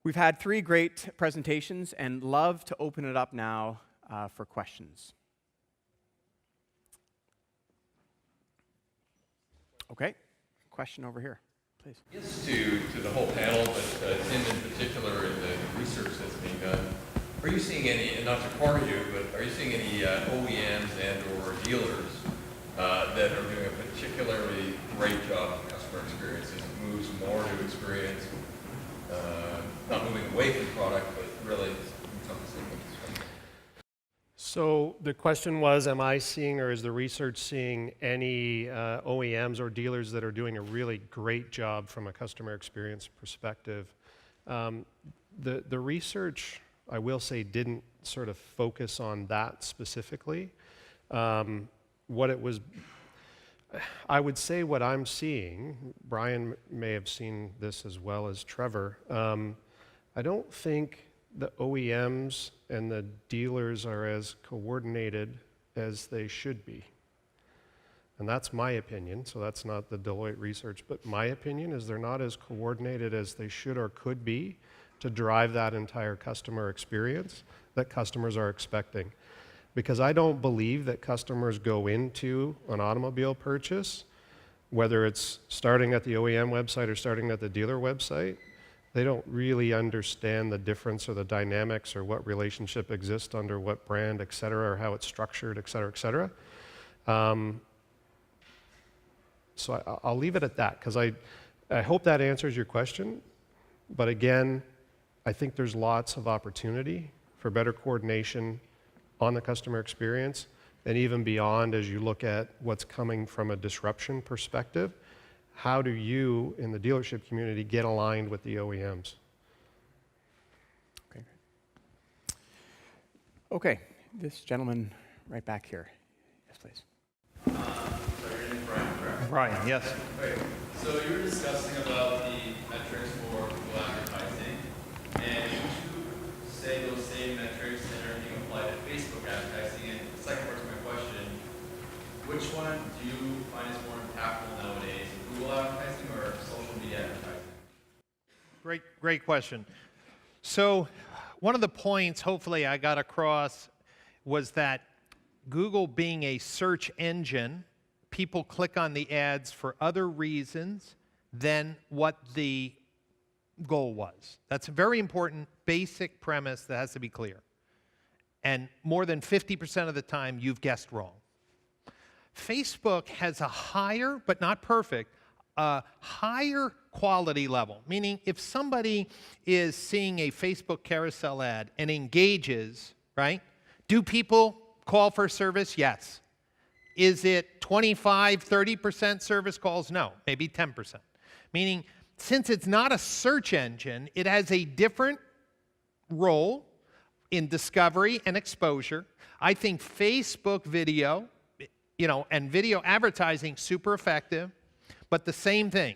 We've had 3 great presentations and love to open it up now for questions. Okay, question over here, please. Yes, to the whole panel, but Tim in particular in the research that's being done. Are you seeing any, and not to corner you, but are you seeing any OEMs and or dealers that are doing a particularly great job of customer experience as it moves more to experience, not moving away from product, but really encompassing it? So the question was, am I seeing or is the research seeing any OEMs or dealers that are doing a really great job from a customer experience perspective? The research, I will say, didn't sort of focus on that specifically. What it was, I would say what I'm seeing, Brian may have seen this as well as Trevor, I don't think the OEMs and the dealers are as coordinated as they should be. And that's my opinion, so that's not the Deloitte research, but my opinion is they're not as coordinated as they should or could be to drive that entire customer experience that customers are expecting. Because I don't believe that customers go into an automobile purchase, whether it's starting at the OEM website or starting at the dealer website, they don't really understand the difference or the dynamics or what relationship exists under what brand, et cetera, or how it's structured, et cetera, et cetera. So I'll leave it at that, because I hope that answers your question. But again, I think there's lots of opportunity for better coordination on the customer experience, and even beyond as you look at what's coming from a disruption perspective. How do you, in the dealership community, get aligned with the OEMs? Okay. Okay, this gentleman right back here. Yes, please. So your name is Brian, correct? Brian, yes. Great. So you were discussing about the metrics for Google advertising, and would you say those same metrics and everything apply to Facebook advertising? And the second part to my question, which one do you find is more impactful nowadays, Google advertising or social media advertising? Great question. So one of the points, hopefully, I got across was that Google being a search engine, people click on the ads for other reasons than what the goal was. That's a very important basic premise that has to be clear. And more than 50% of the time, you've guessed wrong. Facebook has a higher, but not perfect, a higher quality level. Meaning, if somebody is seeing a Facebook carousel ad and engages, right? Do people call for service? Yes. Is it 25, 30% service calls? No, maybe 10%. Meaning, since it's not a search engine, it has a different role in discovery and exposure. I think Facebook video, and video advertising, super effective, but the same thing.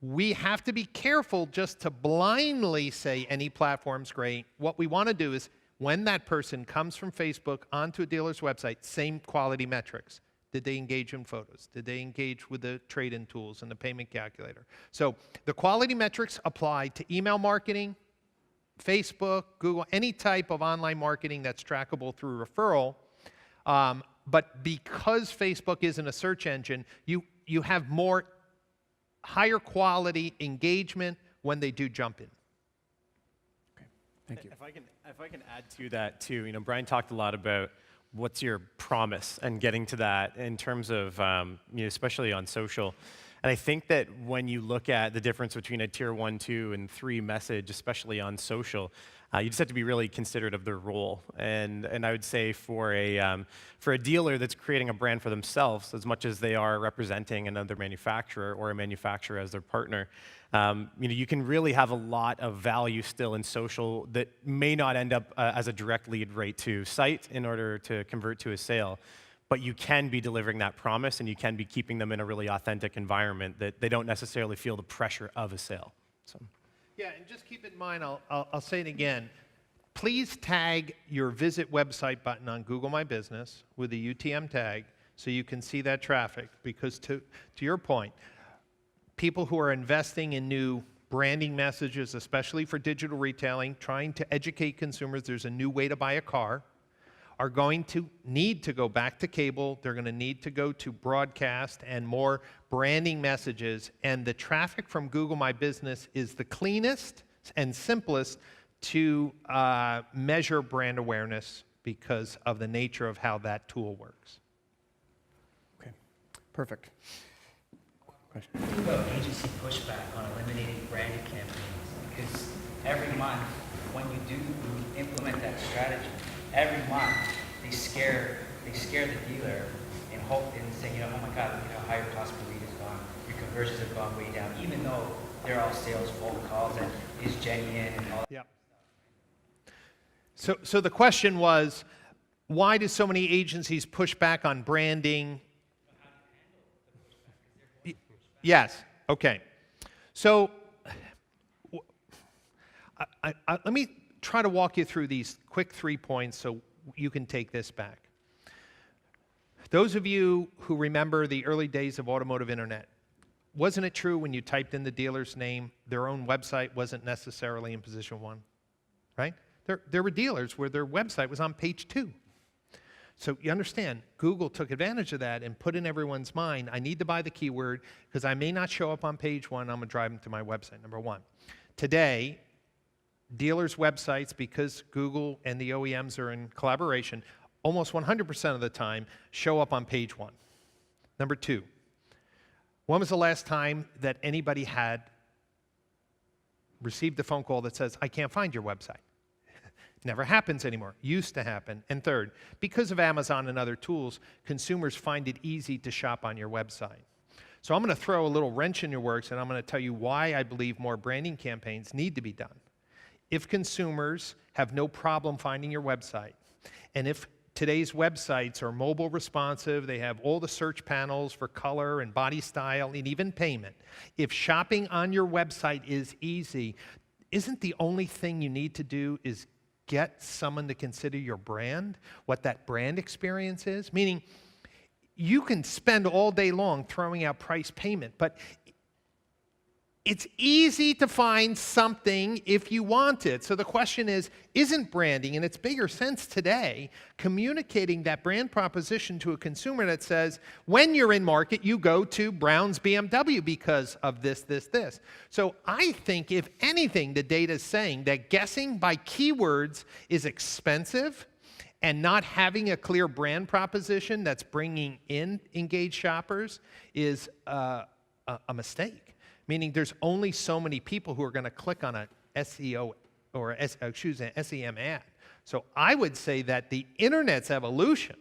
We have to be careful just to blindly say any platform's great. What we want to do is, when that person comes from Facebook onto a dealer's website, same quality metrics. Did they engage in photos? Did they engage with the trade-in tools and the payment calculator? So the quality metrics apply to email marketing, Facebook, Google, any type of online marketing that's trackable through referral. But because Facebook isn't a search engine, you have more higher quality engagement when they do jump in. Okay, thank you. If I can add to that too, Brian talked a lot about what's your promise and getting to that in terms of, especially on social. And I think that when you look at the difference between a tier 1, 2, and 3 message, especially on social, you just have to be really considerate of their role. And I would say for a dealer that's creating a brand for themselves, as much as they are representing another manufacturer or a manufacturer as their partner, you can really have a lot of value still in social that may not end up as a direct lead right to site in order to convert to a sale. But you can be delivering that promise, and you can be keeping them in a really authentic environment that they don't necessarily feel the pressure of a sale. So. Yeah, and just keep in mind, I'll say it again. Please tag your visit website button on Google My Business with a UTM tag so you can see that traffic. Because to your point, people who are investing in new branding messages, especially for digital retailing, trying to educate consumers there's a new way to buy a car, are going to need to go back to cable. They're going to need to go to broadcast and more branding messages. And the traffic from Google My Business is the cleanest and simplest to measure brand awareness because of the nature of how that tool works. Okay, perfect. Question. Think about agency pushback on eliminating branded campaigns, because every month when you do implement that strategy, every month they scare the dealer in hope and saying, you know, oh my God, look at how high your cost per lead has gone, your conversions have gone way down, even though they're all sales phone calls and is genuine and all that. Yeah. So the question was, why do so many agencies push back on branding? Yes. Okay. So let me try to walk you through these quick 3 points so you can take this back. Those of you who remember the early days of automotive internet, wasn't it true when you typed in the dealer's name, their own website wasn't necessarily in position 1, right? There were dealers where their website was on page 2. So you understand, Google took advantage of that and put in everyone's mind, I need to buy the keyword because I may not show up on page 1, I'm going to drive them to my website, number 1. Today, dealers' websites, because Google and the OEMs are in collaboration, almost 100% of the time show up on page 1. Number 2, when was the last time that anybody had received a phone call that says, I can't find your website? Never happens anymore. Used to happen. And third, because of Amazon and other tools, consumers find it easy to shop on your website. So I'm going to throw a little wrench in your works, and I'm going to tell you why I believe more branding campaigns need to be done. If consumers have no problem finding your website, and if today's websites are mobile responsive, they have all the search panels for color and body style and even payment, if shopping on your website is easy, isn't the only thing you need to do is get someone to consider your brand, what that brand experience is? Meaning, you can spend all day long throwing out price payment, but it's easy to find something if you want it. So the question is, isn't branding, in its bigger sense today, communicating that brand proposition to a consumer that says, when you're in market, you go to Brown's BMW because of this, this, this. So I think, if anything, the data is saying that guessing by keywords is expensive, and not having a clear brand proposition that's bringing in engaged shoppers is a mistake. Meaning there's only so many people who are going to click on a SEO or an SEM ad. So I would say that the internet's evolution,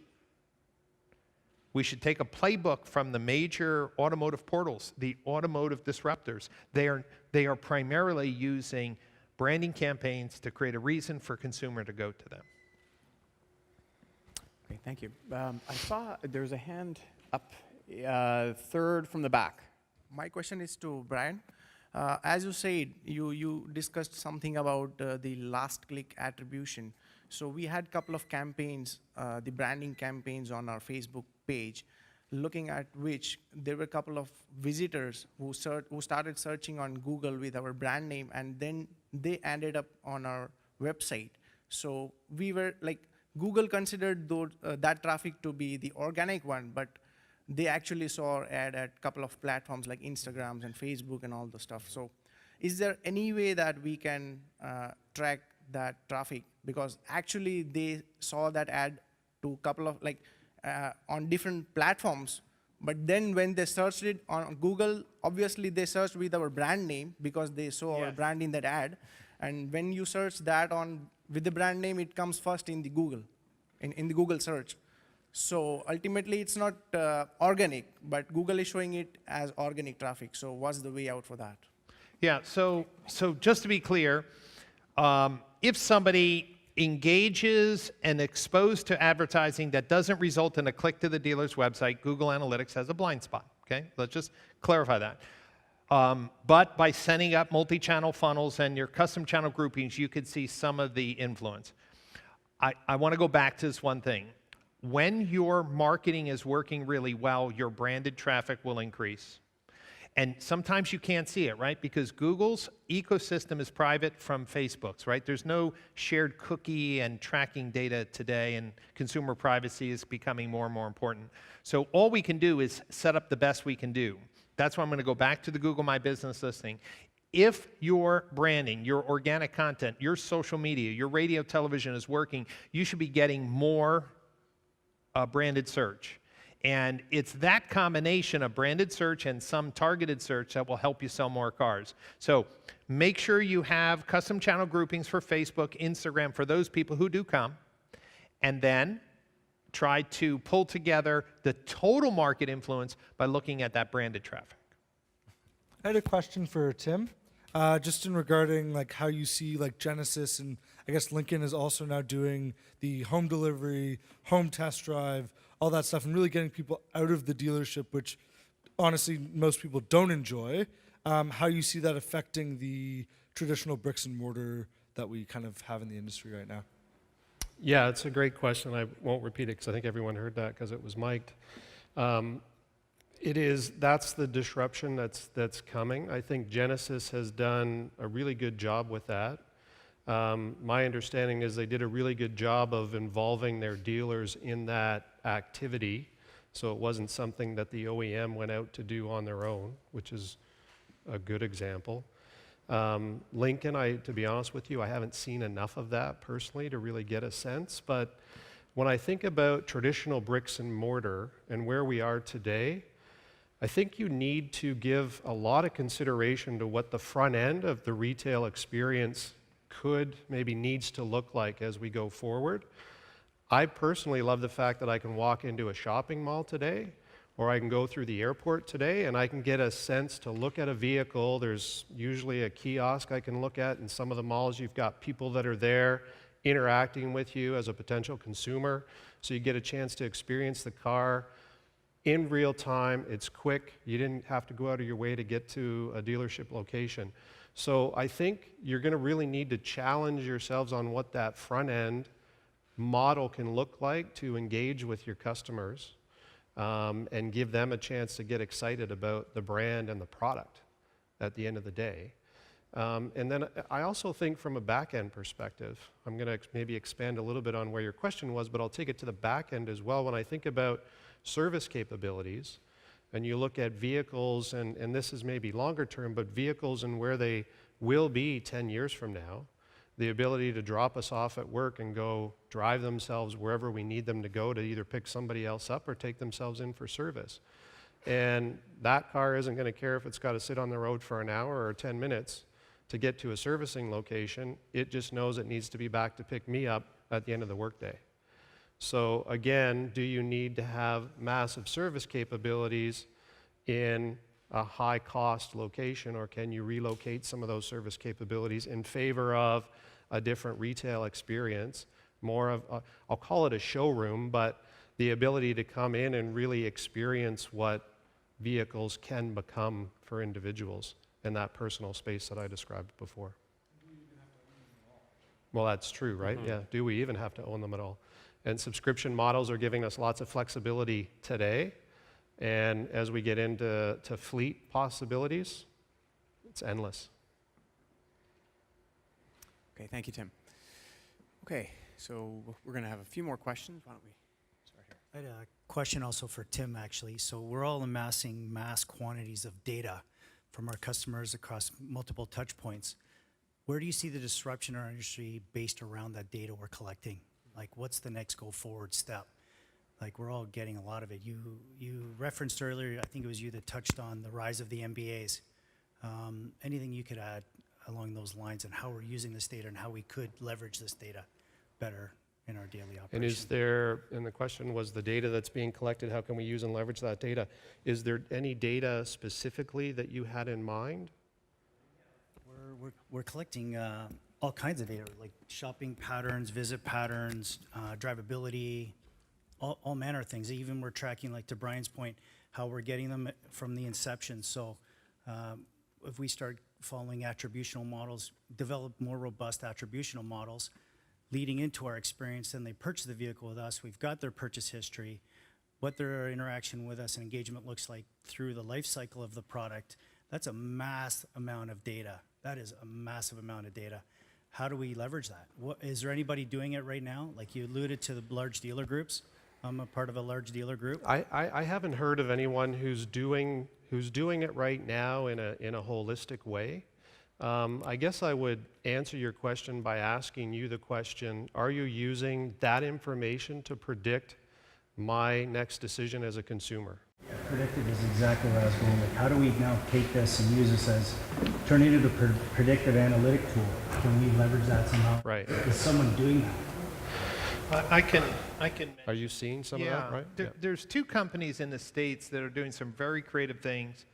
we should take a playbook from the major automotive portals, the automotive disruptors. They are primarily using branding campaigns to create a reason for consumer to go to them. Okay, thank you. I saw there's a hand up, third from the back. My question is to Brian. As you said, you discussed something about the last click attribution. So we had a couple of campaigns, the branding campaigns on our Facebook page, looking at which there were a couple of visitors who started searching on Google with our brand name, and then they ended up on our website. So we were like, Google considered that traffic to be the organic one, but they actually saw our ad at a couple of platforms like Instagrams and Facebook and all the stuff. So is there any way that we can track that traffic? Because actually they saw that ad to a couple of, like, on different platforms, but then when they searched it on Google, obviously they searched with our brand name because they saw our brand in that ad. And when you search that with the brand name, it comes first in the Google, in the Google search. So ultimately, it's not organic, but Google is showing it as organic traffic. So what's the way out for that? Yeah, so just to be clear, if somebody engages and exposed to advertising that doesn't result in a click to the dealer's website, Google Analytics has a blind spot, okay? Let's just clarify that. But by setting up multi-channel funnels and your custom channel groupings, you could see some of the influence. I want to go back to this one thing. When your marketing is working really well, your branded traffic will increase. And sometimes you can't see it, right? Because Google's ecosystem is private from Facebook's, right? There's no shared cookie and tracking data today, and consumer privacy is becoming more and more important. So all we can do is set up the best we can do. That's why I'm going to go back to the Google My Business listing. If your branding, your organic content, your social media, your radio, television is working, you should be getting more branded search. And it's that combination of branded search and some targeted search that will help you sell more cars. So make sure you have custom channel groupings for Facebook, Instagram, for those people who do come. And then try to pull together the total market influence by looking at that branded traffic. I had a question for Tim, just in regarding like how you see like Genesis, and I guess Lincoln is also now doing the home delivery, home test drive, all that stuff, and really getting people out of the dealership, which honestly most people don't enjoy. How you see that affecting the traditional bricks and mortar that we kind of have in the industry right now? Yeah, it's a great question. I won't repeat it because I think everyone heard that because it was mic'd. That's the disruption that's coming. I think Genesis has done a really good job with that. My understanding is they did a really good job of involving their dealers in that activity, so it wasn't something that the OEM went out to do on their own, which is a good example. Lincoln, to be honest with you, I haven't seen enough of that personally to really get a sense, but when I think about traditional bricks and mortar and where we are today, I think you need to give a lot of consideration to what the front end of the retail experience maybe needs to look like as we go forward. I personally love the fact that I can walk into a shopping mall today, or I can go through the airport today, and I can get a sense to look at a vehicle. There's usually a kiosk I can look at. In some of the malls, you've got people that are there interacting with you as a potential consumer, so you get a chance to experience the car in real time. It's quick. You didn't have to go out of your way to get to a dealership location. So I think you're going to really need to challenge yourselves on what that front end model can look like to engage with your customers and give them a chance to get excited about the brand and the product at the end of the day. And then I also think from a back-end perspective, I'm going to maybe expand a little bit on where your question was, but I'll take it to the back end as well. When I think about service capabilities, and you look at vehicles, and this is maybe longer term, but vehicles and where they will be 10 years from now, the ability to drop us off at work and go drive themselves wherever we need them to go to either pick somebody else up or take themselves in for service. And that car isn't going to care if it's got to sit on the road for an hour or 10 minutes to get to a servicing location. It just knows it needs to be back to pick me up at the end of the workday. So again, do you need to have massive service capabilities in a high-cost location, or can you relocate some of those service capabilities in favor of a different retail experience, more of, I'll call it a showroom, but the ability to come in and really experience what vehicles can become for individuals in that personal space that I described before. Well, that's true, right? Yeah. Do we even have to own them at all? And subscription models are giving us lots of flexibility today. And as we get into fleet possibilities, it's endless. Okay, thank you, Tim. Okay, so we're going to have a few more questions. Why don't we start here? I had a question also for Tim, actually. So we're all amassing mass quantities of data from our customers across multiple touch points. Where do you see the disruption in our industry based around that data we're collecting? Like, what's the next go forward step? Like, we're all getting a lot of it. You referenced earlier, I think it was you that touched on the rise of the MBAs. Anything you could add along those lines and how we're using this data and how we could leverage this data better in our daily operation? And is there, and the question was the data that's being collected, how can we use and leverage that data? Is there any data specifically that you had in mind? We're collecting all kinds of data, like shopping patterns, visit patterns, drivability, all manner of things. Even we're tracking, like to Brian's point, how we're getting them from the inception. So if we start following attributional models, develop more robust attributional models leading into our experience, then they purchase the vehicle with us, we've got their purchase history, what their interaction with us and engagement looks like through the life cycle of the product, that's a mass amount of data. That is a massive amount of data. How do we leverage that? Is there anybody doing it right now? Like you alluded to the large dealer groups. I'm a part of a large dealer group. I haven't heard of anyone who's doing it right now in a holistic way. I guess I would answer your question by asking you the question, are you using that information to predict my next decision as a consumer? Predictive is exactly where I was going with. How do we now take this and use this as, turn it into a predictive analytic tool? Can we leverage that somehow? Right. Is someone doing that? I can. Are you seeing some of that, right? There's 2 companies in the States that are doing some very creative things.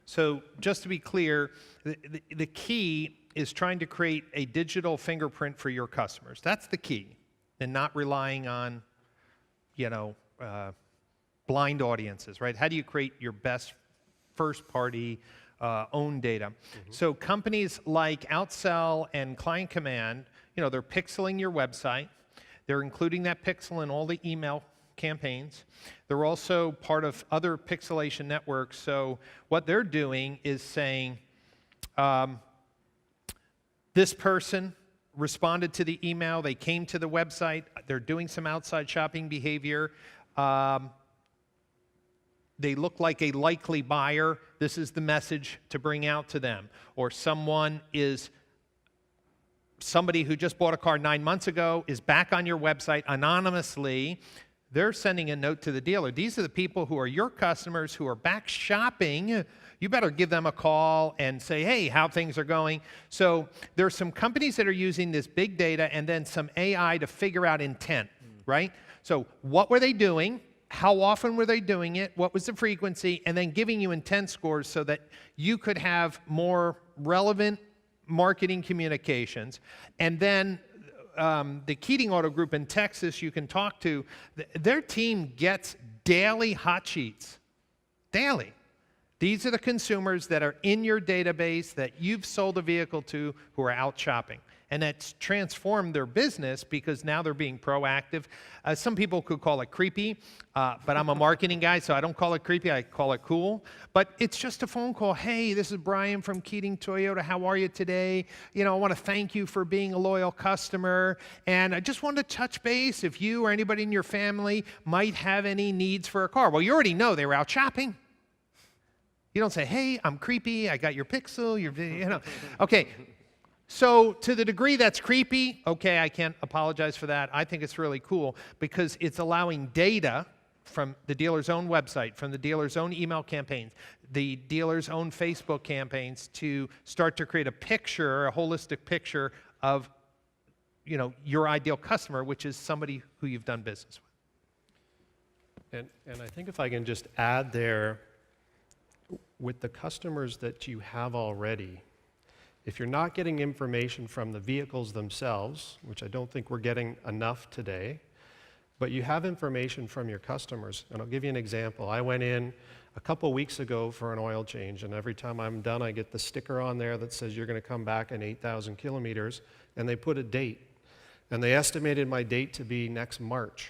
So just to be clear, the key is trying to create a digital fingerprint for your customers. That's the key, and not relying on, blind audiences, right? How do you create your best first-party owned data? So companies like Outsell and Client Command, they're pixeling your website. They're including that pixel in all the email campaigns. They're also part of other pixelation networks. So what they're doing is saying, this person responded to the email, they came to the website, they're doing some outside shopping behavior, they look like a likely buyer, this is the message to bring out to them. Or somebody who just bought a car 9 months ago is back on your website anonymously. They're sending a note to the dealer. These are the people who are your customers who are back shopping. You better give them a call and say, hey, how things are going. So there are some companies that are using this big data and then some AI to figure out intent, right? So what were they doing? How often were they doing it? What was the frequency? And then giving you intent scores so that you could have more relevant marketing communications. And then the Keating Auto Group in Texas you can talk to, their team gets daily hot sheets. Daily. These are the consumers that are in your database that you've sold a vehicle to who are out shopping. And that's transformed their business because now they're being proactive. Some people could call it creepy, but I'm a marketing guy, so I don't call it creepy, I call it cool. But it's just a phone call. Hey, this is Brian from Keating Toyota. How are you today? I want to thank you for being a loyal customer. And I just wanted to touch base if you or anybody in your family might have any needs for a car. Well, you already know they were out shopping. You don't say, hey, I'm creepy, I got your pixel, Okay. So to the degree that's creepy, okay, I can't apologize for that. I think it's really cool because it's allowing data from the dealer's own website, from the dealer's own email campaigns, the dealer's own Facebook campaigns to start to create a picture, a holistic picture of, your ideal customer, which is somebody who you've done business with. And I think if I can just add there, with the customers that you have already, if you're not getting information from the vehicles themselves, which I don't think we're getting enough today, but you have information from your customers. And I'll give you an example. I went in a couple weeks ago for an oil change, and every time I'm done, I get the sticker on there that says you're going to come back in 8,000 kilometers, and they put a date. And they estimated my date to be next March.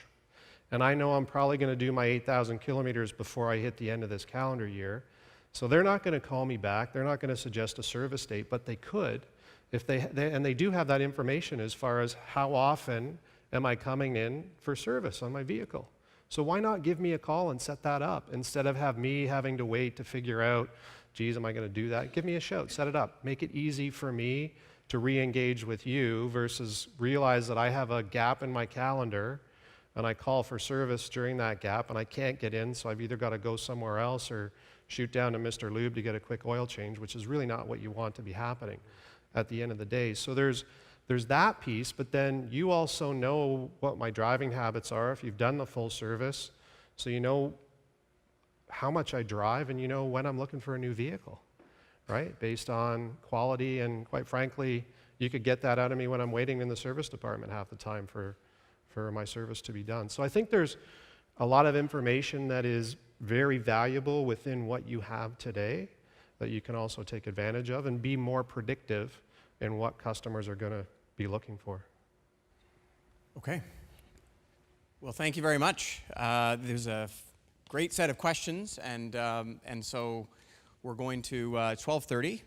And I know I'm probably going to do my 8,000 kilometers before I hit the end of this calendar year. So they're not going to call me back. They're not going to suggest a service date, but they could, if and they do have that information as far as how often am I coming in for service on my vehicle. So why not give me a call and set that up instead of have me having to wait to figure out, geez, am I going to do that? Give me a shout, set it up. Make it easy for me to re-engage with you versus realize that I have a gap in my calendar and I call for service during that gap and I can't get in, so I've either got to go somewhere else or shoot down to Mr. Lube to get a quick oil change, which is really not what you want to be happening at the end of the day. So there's that piece, but then you also know what my driving habits are if you've done the full service. So you know how much I drive and you know when I'm looking for a new vehicle, right? Based on quality, and quite frankly, you could get that out of me when I'm waiting in the service department half the time for my service to be done. So I think there's a lot of information that is very valuable within what you have today that you can also take advantage of and be more predictive in what customers are going to be looking for. Okay. Well, thank you very much. There's a great set of questions, and so we're going to 12:30.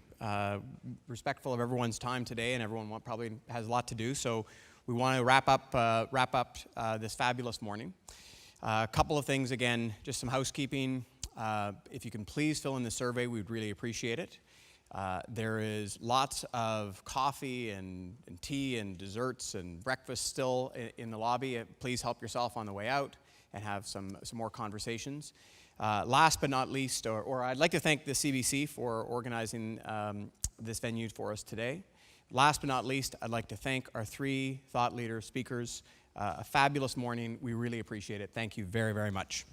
Respectful of everyone's time today, and everyone probably has a lot to do, so we want to wrap up this fabulous morning. A couple of things, again, just some housekeeping. If you can please fill in the survey, we'd really appreciate it. There is lots of coffee and tea and desserts and breakfast still in the lobby. Please help yourself on the way out and have some more conversations. Last but not least, or I'd like to thank the CBC for organizing this venue for us today. Last but not least, I'd like to thank our 3 thought leader speakers. A fabulous morning. We really appreciate it. Thank you very, very much.